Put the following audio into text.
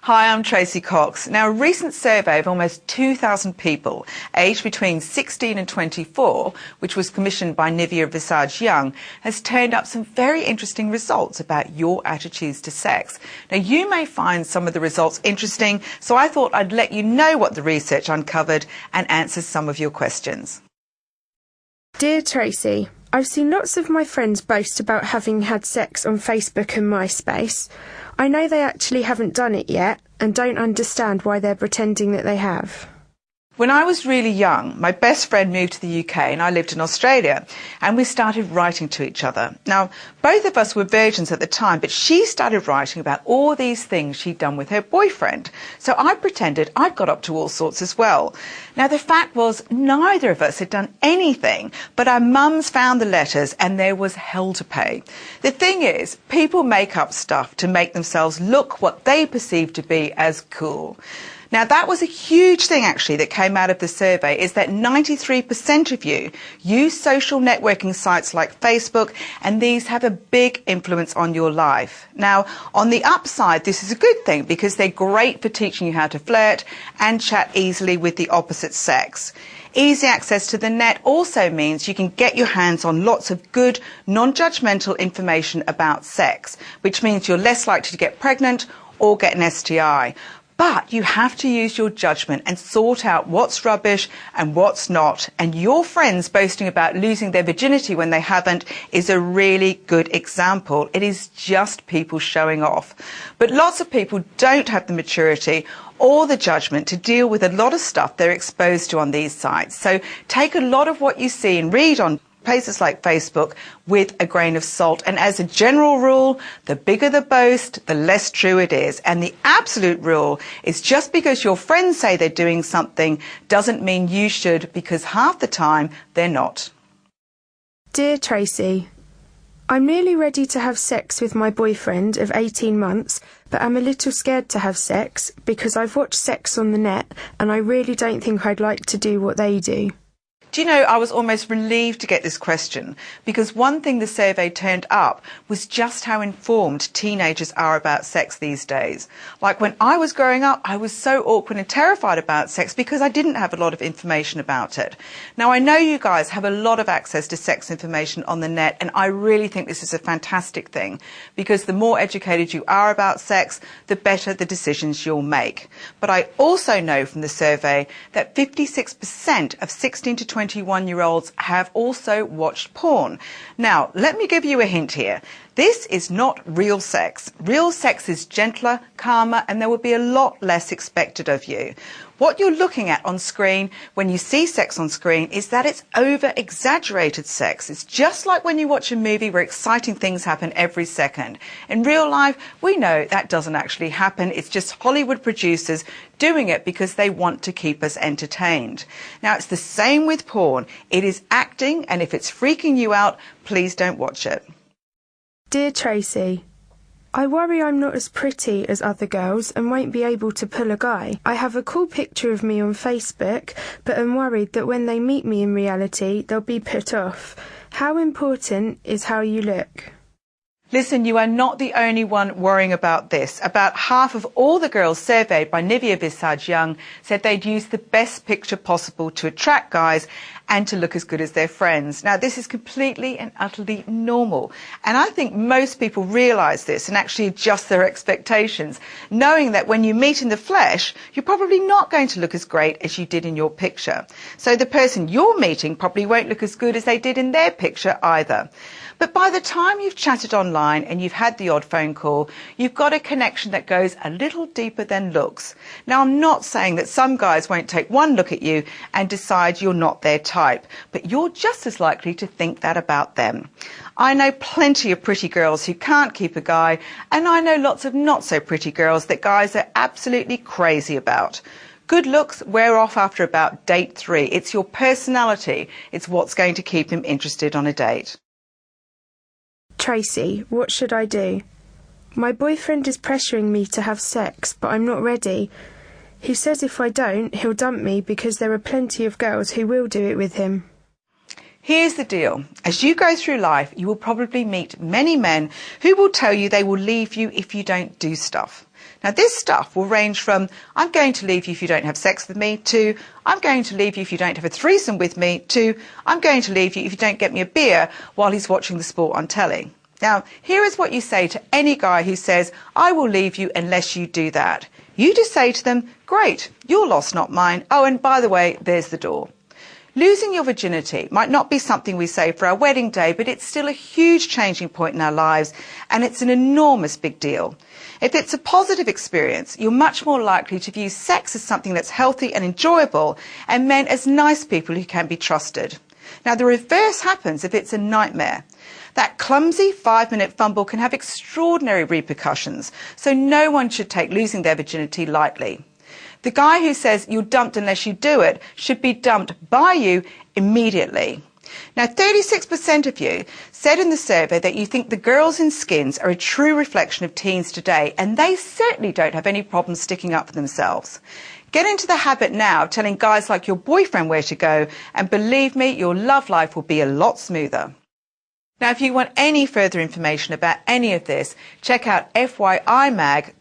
Hi, I'm Tracy Cox. Now, a recent survey of almost 2,000 people aged between 16 and 24, which was commissioned by Nivea Visage Young, has turned up some very interesting results about your attitudes to sex. Now, you may find some of the results interesting, so I thought I'd let you know what the research uncovered and answer some of your questions. Dear Tracy, I've seen lots of my friends boast about having had sex on Facebook and MySpace. I know they actually haven't done it yet and don't understand why they're pretending that they have. When I was really young, my best friend moved to the UK and I lived in Australia, and we started writing to each other. Now, both of us were virgins at the time, but she started writing about all these things she'd done with her boyfriend. So I pretended I'd got up to all sorts as well. Now, the fact was neither of us had done anything, but our mums found the letters and there was hell to pay. The thing is, people make up stuff to make themselves look what they perceive to be as cool. Now, that was a huge thing, actually, that came out of the survey, is that 93% of you use social networking sites like Facebook, and these have a big influence on your life. Now, on the upside, this is a good thing because they're great for teaching you how to flirt and chat easily with the opposite sex. Easy access to the net also means you can get your hands on lots of good, non-judgmental information about sex, which means you're less likely to get pregnant or get an STI. But you have to use your judgment and sort out what's rubbish and what's not. And your friends boasting about losing their virginity when they haven't is a really good example. It is just people showing off. But lots of people don't have the maturity or the judgment to deal with a lot of stuff they're exposed to on these sites. So take a lot of what you see and read on places like Facebook with a grain of salt. And as a general rule, the bigger the boast, the less true it is. And the absolute rule is just because your friends say they're doing something doesn't mean you should, because half the time they're not. Dear Tracy, I'm nearly ready to have sex with my boyfriend of 18 months, but I'm a little scared to have sex because I've watched sex on the net and I really don't think I'd like to do what they do. Do you know, I was almost relieved to get this question, because one thing the survey turned up was just how informed teenagers are about sex these days. Like when I was growing up, I was so awkward and terrified about sex because I didn't have a lot of information about it. Now, I know you guys have a lot of access to sex information on the net, and I really think this is a fantastic thing, because the more educated you are about sex, the better the decisions you'll make. But I also know from the survey that 56% of 16 to 21-year-olds have also watched porn. Now, let me give you a hint here. This is not real sex. Real sex is gentler, calmer, and there will be a lot less expected of you. What you're looking at on screen when you see sex on screen is that it's over-exaggerated sex. It's just like when you watch a movie where exciting things happen every second. In real life, we know that doesn't actually happen. It's just Hollywood producers doing it because they want to keep us entertained. Now, it's the same with porn. It is acting, and if it's freaking you out, please don't watch it. Dear Tracy, I worry I'm not as pretty as other girls and won't be able to pull a guy. I have a cool picture of me on Facebook, but am worried that when they meet me in reality, they'll be put off. How important is how you look? Listen, you are not the only one worrying about this. About half of all the girls surveyed by Nivea Visage Young said they'd use the best picture possible to attract guys and to look as good as their friends. Now, this is completely and utterly normal. And I think most people realise this and actually adjust their expectations, knowing that when you meet in the flesh, you're probably not going to look as great as you did in your picture. So the person you're meeting probably won't look as good as they did in their picture either. But by the time you've chatted online and you've had the odd phone call, you've got a connection that goes a little deeper than looks. Now, I'm not saying that some guys won't take one look at you and decide you're not their type, but you're just as likely to think that about them. I know plenty of pretty girls who can't keep a guy, and I know lots of not so pretty girls that guys are absolutely crazy about. Good looks wear off after about date 3. It's your personality. It's what's going to keep him interested on a date. Tracy, what should I do? My boyfriend is pressuring me to have sex, but I'm not ready. He says if I don't, he'll dump me because there are plenty of girls who will do it with him. Here's the deal. As you go through life, you will probably meet many men who will tell you they will leave you if you don't do stuff. Now this stuff will range from I'm going to leave you if you don't have sex with me to I'm going to leave you if you don't have a threesome with me to I'm going to leave you if you don't get me a beer while he's watching the sport on telly. Now here is what you say to any guy who says I will leave you unless you do that. You just say to them, great, your loss, not mine. Oh, and by the way, there's the door. Losing your virginity might not be something we say for our wedding day, but it's still a huge changing point in our lives, and it's an enormous big deal. If it's a positive experience, you're much more likely to view sex as something that's healthy and enjoyable, and men as nice people who can be trusted. Now, the reverse happens if it's a nightmare. That clumsy 5-minute fumble can have extraordinary repercussions, so no one should take losing their virginity lightly. The guy who says you're dumped unless you do it should be dumped by you immediately. Now, 36% of you said in the survey that you think the girls in Skins are a true reflection of teens today, and they certainly don't have any problem sticking up for themselves. Get into the habit now of telling guys like your boyfriend where to go, and believe me, your love life will be a lot smoother. Now, if you want any further information about any of this, check out fyimag.co.uk.